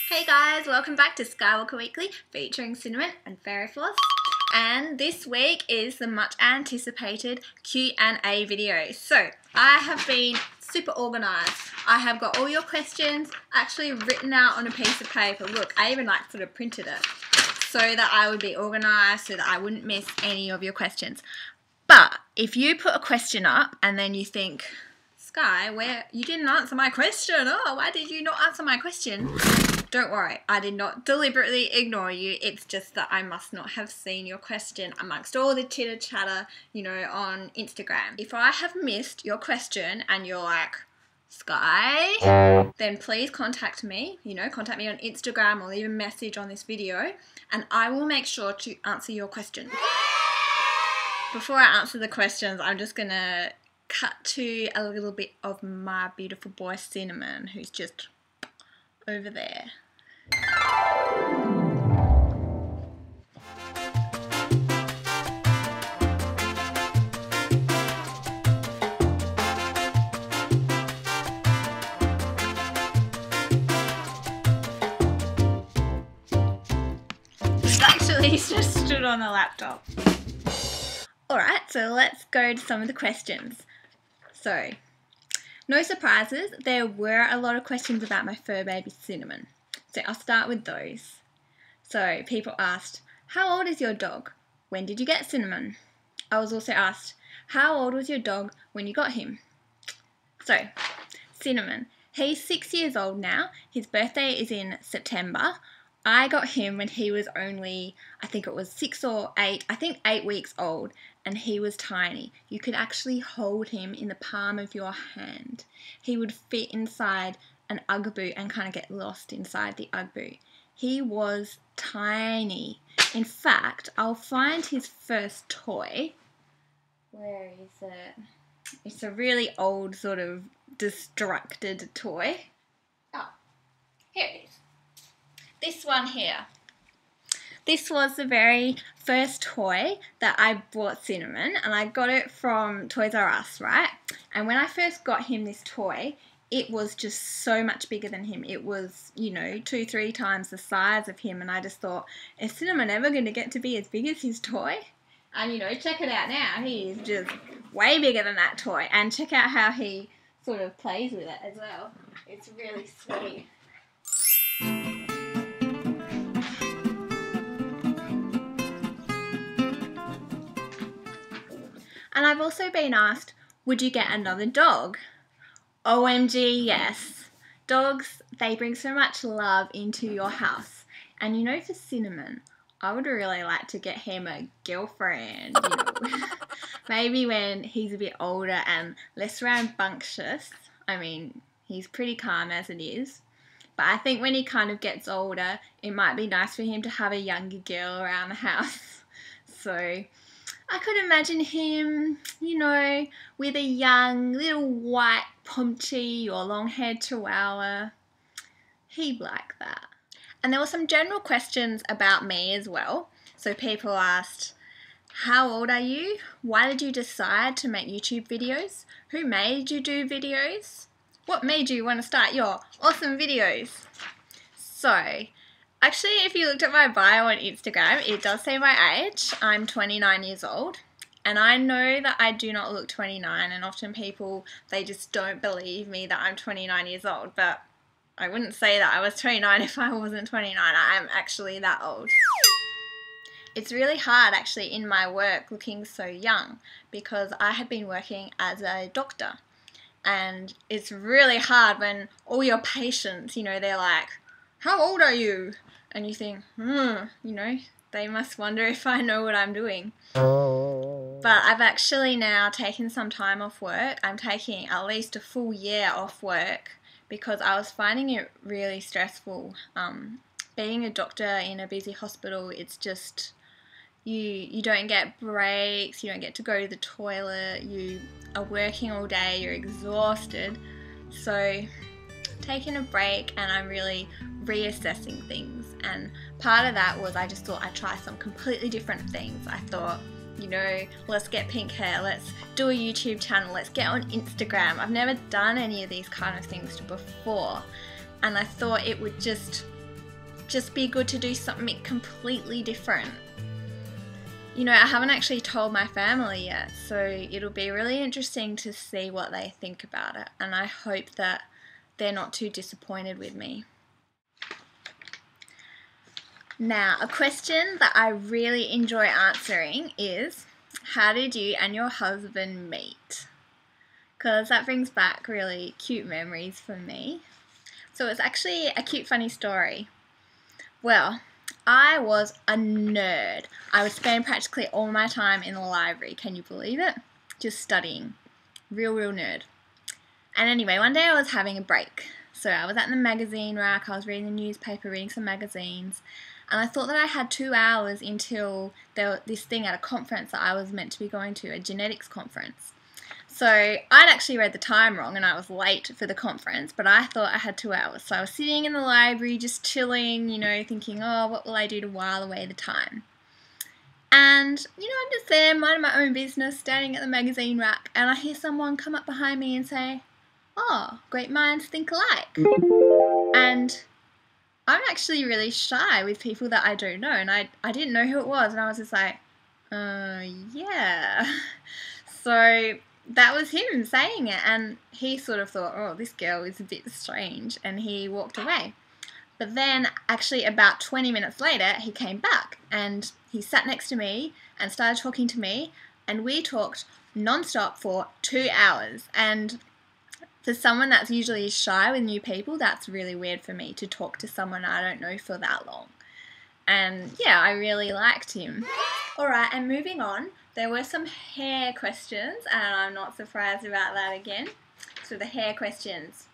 Hey guys, welcome back to Skye Walker Weekly featuring Cinnamon and Fairy Floss. And this week is the much anticipated Q&A video. So I have been super organised. I have got all your questions actually written out on a piece of paper. Look, I even sort of printed it so that I would be organised, so that I wouldn't miss any of your questions. But if you put a question up and then you think, Skye, where you didn't answer my question. Oh, why did you not answer my question? Don't worry, I did not deliberately ignore you. It's just that I must not have seen your question amongst all the chitter chatter, on Instagram. If I have missed your question and you're like, Skye, then please contact me. Contact me on Instagram or leave a message on this video and I will make sure to answer your question. Before I answer the questions, I'm just going to cut to a little bit of my beautiful boy Cinnamon, who's just over there. Actually, he's just stood on the laptop. Alright, so let's go to some of the questions. So, no surprises, there were a lot of questions about my fur baby Cinnamon. So I'll start with those. So people asked, how old is your dog? When did you get Cinnamon? I was also asked, how old was your dog when you got him? So, Cinnamon, he's 6 years old now. His birthday is in September. I got him when he was only, I think it was 6 or 8, I think 8 weeks old, and he was tiny. You could actually hold him in the palm of your hand. He would fit inside an Ugg boot and kind of get lost inside the Ugg boot. He was tiny. In fact, I'll find his first toy. Where is it? It's a really old sort of destructed toy. Oh, here it is. This one here. This was the very first toy that I bought Cinnamon, and I got it from Toys R Us, right? And when I first got him this toy, it was just so much bigger than him. It was, 2-3 times the size of him, and I just thought, is Cinnamon ever going to get to be as big as his toy? And, check it out now. He is just way bigger than that toy. And check out how he sort of plays with it as well. It's really sweet. And I've also been asked, would you get another dog? OMG, yes. Dogs, they bring so much love into your house. And for Cinnamon, I would really like to get him a girlfriend. Maybe when he's a bit older and less rambunctious. I mean, he's pretty calm as it is. But I think when he kind of gets older, it might be nice for him to have a younger girl around the house. So I could imagine him, with a young little white Pomchi or long-haired Chihuahua. He'd like that. And there were some general questions about me as well. So people asked, how old are you? Why did you decide to make YouTube videos? Who made you do videos? What made you want to start your awesome videos? So, actually, if you looked at my bio on Instagram, it does say my age. I'm 29 years old. And I know that I do not look 29, and often people, they just don't believe me that I'm 29 years old. But I wouldn't say that I was 29 if I wasn't 29. I am actually that old. It's really hard, actually, in my work looking so young, because I had been working as a doctor. And it's really hard when all your patients, they're like, how old are you? And you think, they must wonder if I know what I'm doing. But I've actually now taken some time off work. I'm taking at least a full year off work because I was finding it really stressful. Being a doctor in a busy hospital, it's just, you don't get breaks, you don't get to go to the toilet, you are working all day, you're exhausted. So taking a break, and I'm really reassessing things, and part of that was I just thought I'd try some completely different things. I thought, let's get pink hair, let's do a YouTube channel, let's get on Instagram. I've never done any of these kind of things before, and I thought it would just just be good to do something completely different. You know, I haven't actually told my family yet, so it'll be really interesting to see what they think about it, and I hope that they're not too disappointed with me. Now, a question that I really enjoy answering is, how did you and your husband meet? Because that brings back really cute memories for me. So it's actually a cute, funny story. Well, I was a nerd. I would spend practically all my time in the library. Can you believe it? Just studying. Real nerd. And anyway, one day I was having a break. So I was at the magazine rack, I was reading the newspaper, reading some magazines, and I thought that I had 2 hours until there was this thing at a conference that I was meant to be going to, a genetics conference. So I'd actually read the time wrong and I was late for the conference, but I thought I had 2 hours. So I was sitting in the library just chilling, you know, thinking, oh, what will I do to while away the time? And, you know, I'm just there minding my own business, standing at the magazine rack, and I hear someone come up behind me and say, oh, great minds think alike. And I'm actually really shy with people that I don't know, and I didn't know who it was, and I was just like, yeah. So that was him saying it, and he sort of thought, oh, this girl is a bit strange, and he walked away. But then, actually about 20 minutes later, he came back, and he sat next to me and started talking to me, and we talked non-stop for 2 hours. And for someone that's usually shy with new people, that's really weird for me to talk to someone I don't know for that long. And yeah, I really liked him. Alright, and moving on, there were some hair questions, and I'm not surprised about that again. So the hair questions.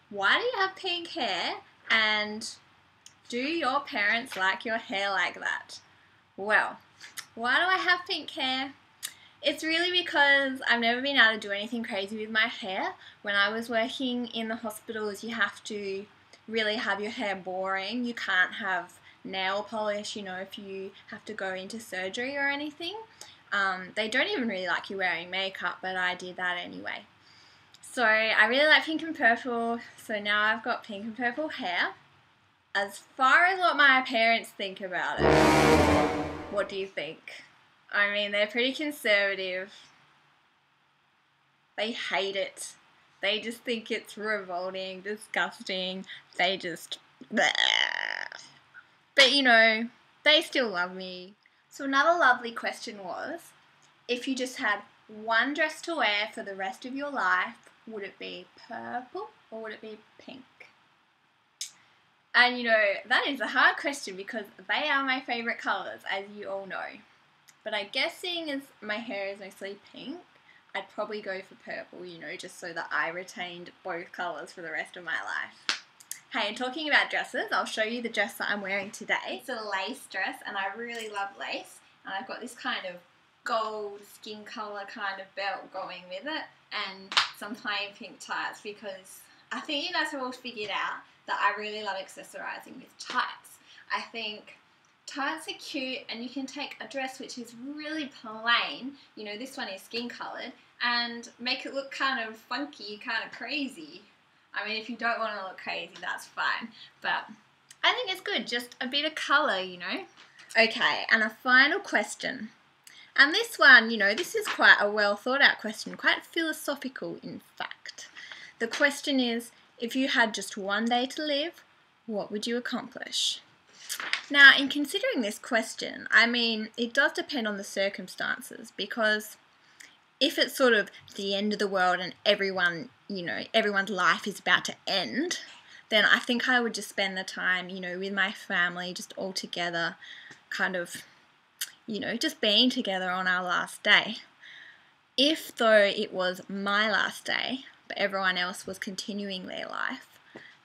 Why do you have pink hair? And do your parents like your hair like that? Well, why do I have pink hair? It's really because I've never been able to do anything crazy with my hair. When I was working in the hospitals, you have to really have your hair boring. You can't have nail polish, you know, if you have to go into surgery or anything. They don't even really like you wearing makeup, but I did that anyway. So I really like pink and purple, so now I've got pink and purple hair. As far as what my parents think about it, what do you think? I mean, they're pretty conservative. They hate it. They just think it's revolting, disgusting. They just... bleh. But, you know, they still love me. So another lovely question was, if you just had one dress to wear for the rest of your life, would it be purple or would it be pink? And, you know, that is a hard question because they are my favourite colours, as you all know. But I guess seeing as my hair is mostly pink, I'd probably go for purple, you know, just so that I retained both colours for the rest of my life. Hey, and talking about dresses, I'll show you the dress that I'm wearing today. It's a lace dress, and I really love lace. And I've got this kind of gold skin colour kind of belt going with it, and some plain pink tights, because I think you guys have all figured out that I really love accessorising with tights. I think tights are cute, and you can take a dress which is really plain, you know, this one is skin coloured, and make it look kind of funky, kind of crazy. I mean, if you don't want to look crazy, that's fine, but I think it's good, just a bit of colour, you know. Okay, and a final question. And this one, you know, this is quite a well thought out question, quite philosophical in fact. The question is, if you had just one day to live, what would you accomplish? Now, in considering this question, I mean, it does depend on the circumstances, because if it's sort of the end of the world and everyone, you know, everyone's life is about to end, then I think I would just spend the time, you know, with my family, just all together, kind of, you know, just being together on our last day. If, though, it was my last day, but everyone else was continuing their life,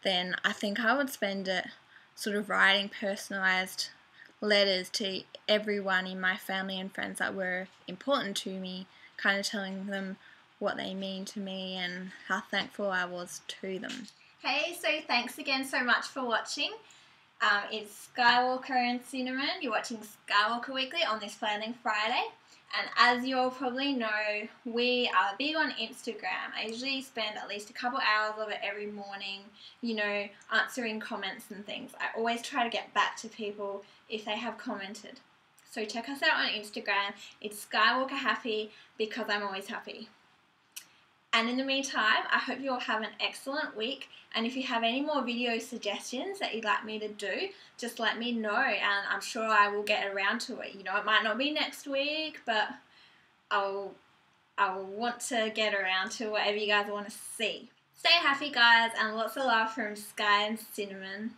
then I think I would spend it sort of writing personalised letters to everyone in my family and friends that were important to me, kind of telling them what they mean to me and how thankful I was to them. Hey, so thanks again so much for watching. It's Skye Walker and Cinnamon. You're watching Skye Walker Weekly on this Planning Friday. And as you all probably know, we are big on Instagram. I usually spend at least a couple hours of it every morning, answering comments and things. I always try to get back to people if they have commented. So check us out on Instagram. It's Skye Walker Happy, because I'm always happy. And in the meantime, I hope you all have an excellent week. And if you have any more video suggestions that you'd like me to do, just let me know, and I'm sure I will get around to it. It might not be next week, but I'll want to get around to whatever you guys want to see. Stay happy, guys, and lots of love from Skye and Cinnamon.